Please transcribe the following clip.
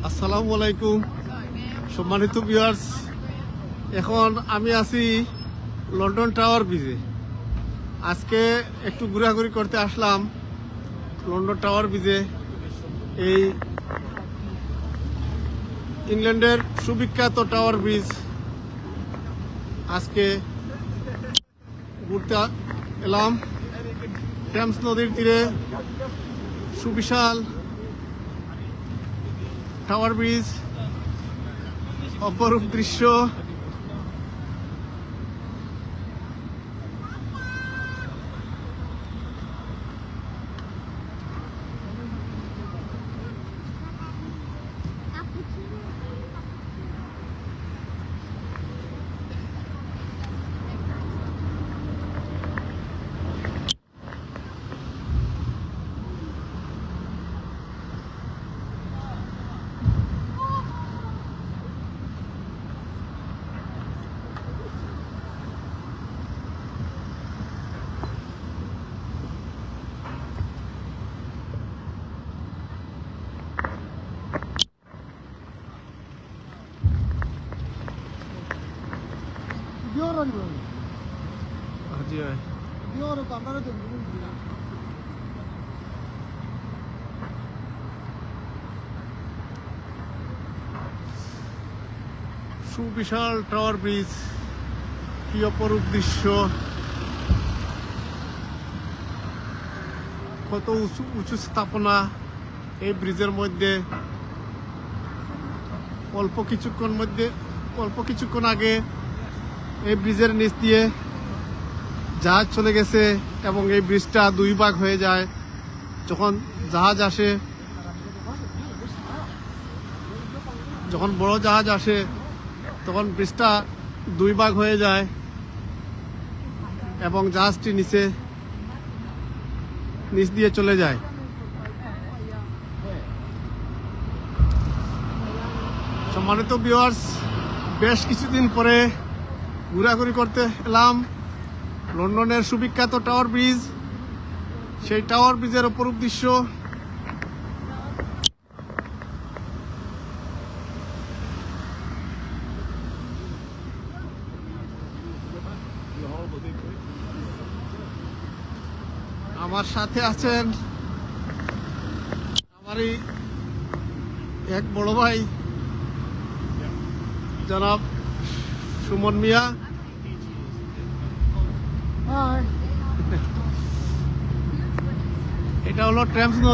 আসসালামু আলাইকুম সম্মানিত ভিউয়ার্স, এখন আমি আছি লন্ডন টাওয়ার ব্রিজে। আজকে একটু ঘোরাঘুরি করতে আসলাম লন্ডন টাওয়ার ব্রিজে। এই ইংল্যান্ডের সুবিখ্যাত টাওয়ার ব্রিজ আজকে ঘুরতে এলাম। টেমস নদীর তীরে সুবিশাল টাওয়ার ব্রিজ, অপরূপ দৃশ্য। জি ভাই, সুবিশাল টাওয়ার ব্রিজ, কি অপরূপ দৃশ্য। কত উঁচু উঁচু স্থাপনা এই ব্রিজের মধ্যে। অল্প কিছুক্ষণ আগে এই ব্রিজের নিচ দিয়ে জাহাজ চলে গেছে এবং এই ব্রিজটা দুই ভাগ হয়ে যায়। যখন জাহাজ আসে, যখন বড় জাহাজ আসে তখন ব্রিজটা দুই ভাগ হয়ে যায় এবং জাহাজটি নিচ দিয়ে চলে যায়। সম্মানিত ভিউয়ার্স, বেশ কিছুদিন পরে ঘোরাঘুরি করতে এলাম লন্ডনের সুবিখ্যাত টাওয়ার ব্রিজ। সেই টাওয়ার ব্রিজের অপরূপ দৃশ্য। আমার সাথে আছেন আমারই এক বড় ভাই জনাব সুমন মিয়া। এটা হলো টেমস নদী।